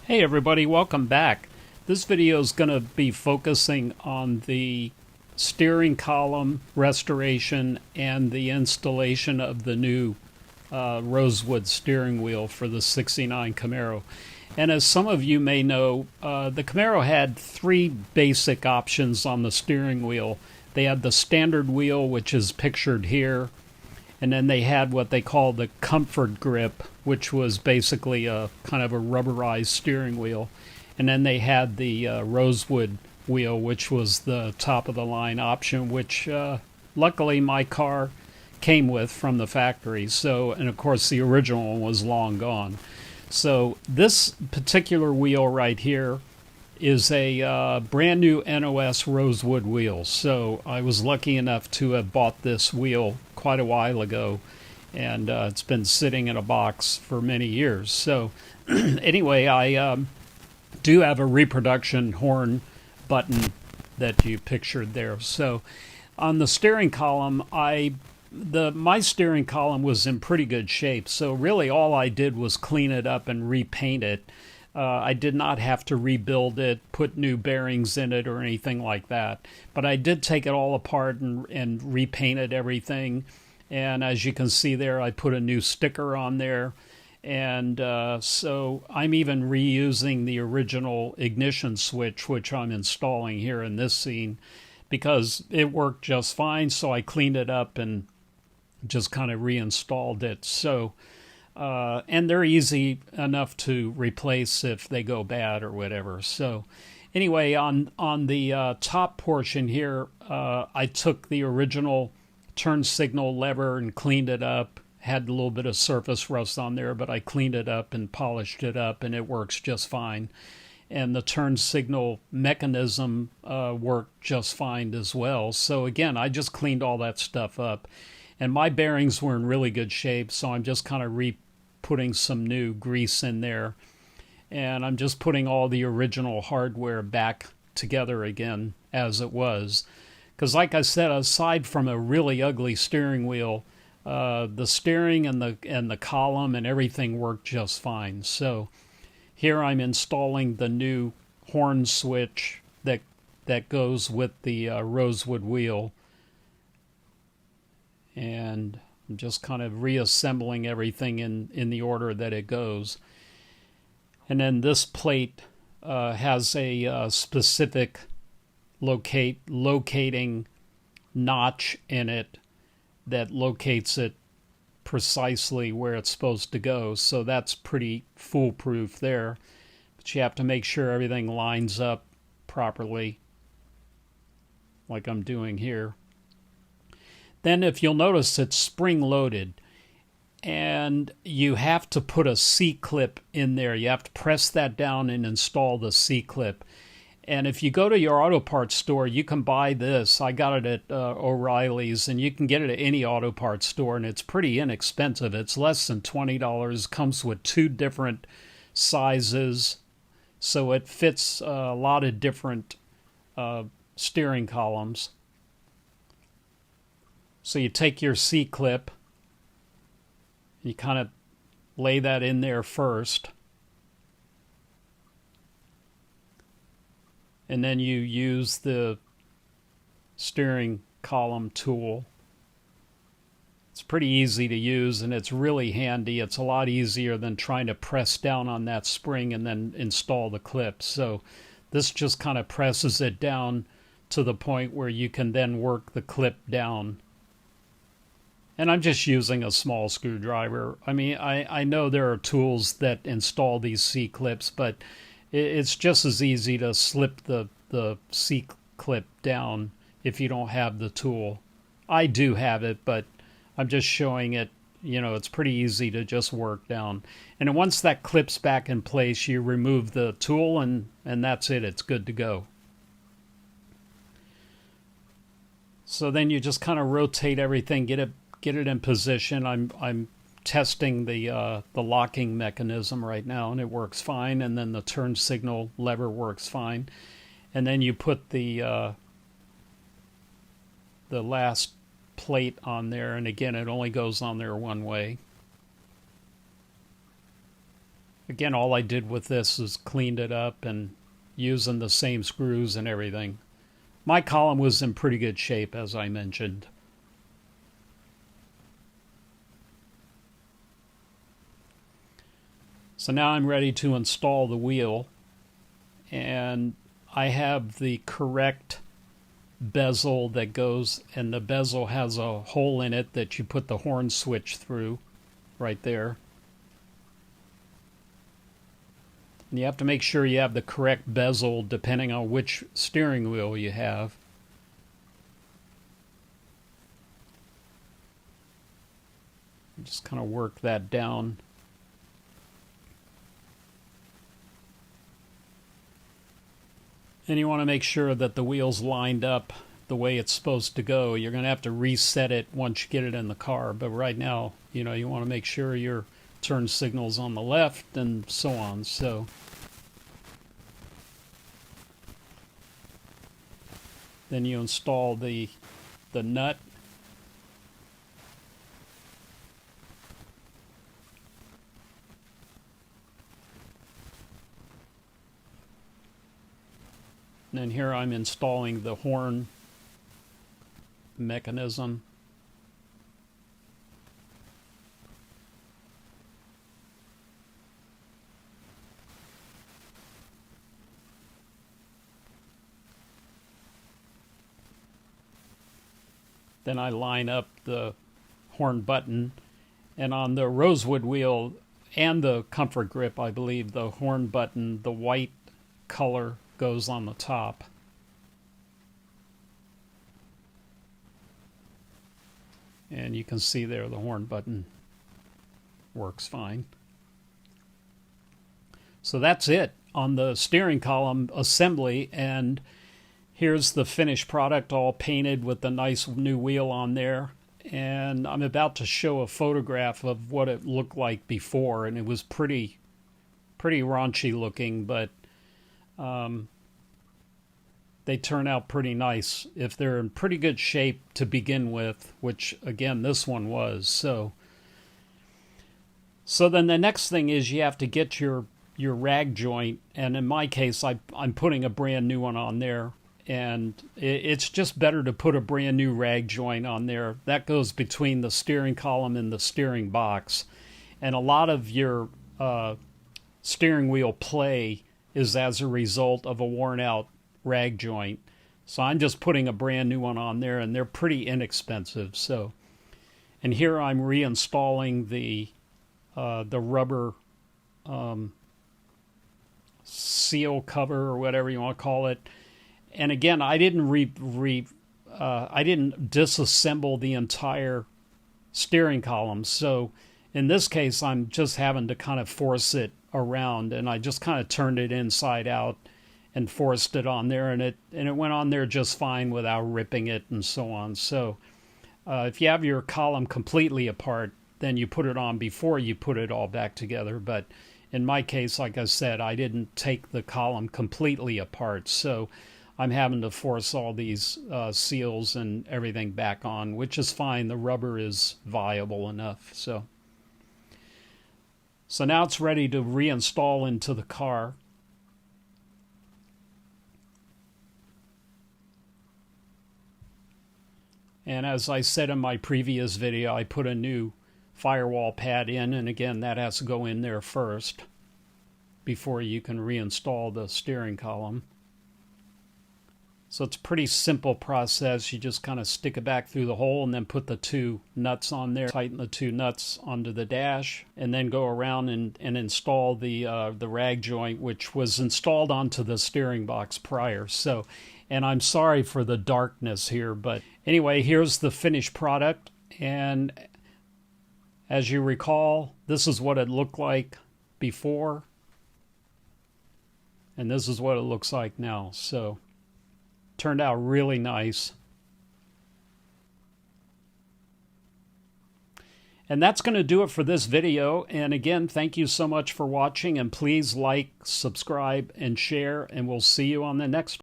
Hey everybody, welcome back. This video is going to be focusing on the steering column restoration and the installation of the new rosewood steering wheel for the '69 Camaro. And as some of you may know, the Camaro had three basic options on the steering wheel. They had the standard wheel, which is pictured here, and then they had what they call the comfort grip, which was basically a kind of a rubberized steering wheel. And then they had the rosewood wheel, which was the top of the line option, which luckily my car came with from the factory. So, and of course the original one was long gone. So this particular wheel right here is a brand new NOS rosewood wheel. So I was lucky enough to have bought this wheel quite a while ago, and it's been sitting in a box for many years. So anyway, I do have a reproduction horn button that you pictured there. So on the steering column, my steering column was in pretty good shape. So really all I did was clean it up and repaint it. I did not have to rebuild it, put new bearings in it or anything like that. But I did take it all apart and repainted everything. And as you can see there, I put a new sticker on there. And so I'm even reusing the original ignition switch, which I'm installing here in this scene, because it worked just fine. So I cleaned it up and just kind of reinstalled it. So and they're easy enough to replace if they go bad or whatever. So anyway, on the top portion here, I took the original turn signal lever and cleaned it up. Had a little bit of surface rust on there, but I cleaned it up and polished it up, and it works just fine. And the turn signal mechanism worked just fine as well. So again, I just cleaned all that stuff up. And my bearings were in really good shape, so I'm just kind of putting some new grease in there. And I'm just putting all the original hardware back together again as it was. Because like I said, aside from a really ugly steering wheel, the steering and the column and everything worked just fine. So here I'm installing the new horn switch that goes with the rosewood wheel. And I'm just kind of reassembling everything in the order that it goes. And then this plate has a specific locating notch in it that locates it precisely where it's supposed to go. So that's pretty foolproof there. But you have to make sure everything lines up properly, like I'm doing here. Then if you'll notice, it's spring-loaded, and you have to put a C-clip in there. You have to press that down and install the C-clip. And if you go to your auto parts store, you can buy this. I got it at O'Reilly's, and you can get it at any auto parts store, and it's pretty inexpensive. It's less than $20. Comes with two different sizes, so it fits a lot of different steering columns. So you take your C-clip, you kind of lay that in there first, and then you use the steering column tool. It's pretty easy to use, and it's really handy. It's a lot easier than trying to press down on that spring and then install the clip. So this just kind of presses it down to the point where you can then work the clip down. And I'm just using a small screwdriver. I mean, I know there are tools that install these C-clips, but it's just as easy to slip the C-clip down if you don't have the tool. I do have it, but I'm just showing it. You know, it's pretty easy to just work down. And once that clips back in place, you remove the tool, and that's it. It's good to go. So then you just kind of rotate everything, get it in position. I'm testing the locking mechanism right now, and it works fine. And then the turn signal lever works fine. And then you put the last plate on there, and again, it only goes on there one way. Again, all I did with this is cleaned it up and using the same screws and everything. My column was in pretty good shape, as I mentioned. So now I'm ready to install the wheel, and I have the correct bezel that goes, and the bezel has a hole in it that you put the horn switch through right there. And you have to make sure you have the correct bezel depending on which steering wheel you have. Just kind of work that down. And you want to make sure that the wheel's lined up the way it's supposed to go. You're going to have to reset it once you get it in the car. But right now, you want to make sure your turn signal's on the left and so on. So then you install the nut. And then here I'm installing the horn mechanism. Then I line up the horn button, and on the rosewood wheel and the comfort grip, I believe the horn button, the white color goes on the top. And you can see there the horn button works fine. So that's it on the steering column assembly, and here's the finished product all painted with the nice new wheel on there. And I'm about to show a photograph of what it looked like before, and it was pretty raunchy looking, but they turn out pretty nice if they're in pretty good shape to begin with, which again this one was. So then the next thing is you have to get your rag joint, and in my case I'm putting a brand new one on there, and it's just better to put a brand new rag joint on there. That goes between the steering column and the steering box, and a lot of your steering wheel play is as a result of a worn out rag joint. So I'm just putting a brand new one on there, and they're pretty inexpensive. So, and here I'm reinstalling the rubber seal cover or whatever you want to call it. And again, I didn't I didn't disassemble the entire steering column. So in this case, I'm just having to kind of force it around, and I just kind of turned it inside out and forced it on there, and it went on there just fine without ripping it and so on. So if you have your column completely apart, then you put it on before you put it all back together. But in my case, like I said, I didn't take the column completely apart, so I'm having to force all these seals and everything back on, which is fine. The rubber is viable enough. So now it's ready to reinstall into the car. And as I said in my previous video, I put a new firewall pad in, and again, that has to go in there first before you can reinstall the steering column. So it's a pretty simple process. You just kind of stick it back through the hole and then put the two nuts on there, tighten the two nuts onto the dash, and then go around and install the rag joint, which was installed onto the steering box prior. So, and I'm sorry for the darkness here, but anyway, here's the finished product. And as you recall, this is what it looked like before, and this is what it looks like now. So turned out really nice. And that's going to do it for this video. And again, thank you so much for watching, and please like, subscribe, and share, and we'll see you on the next one.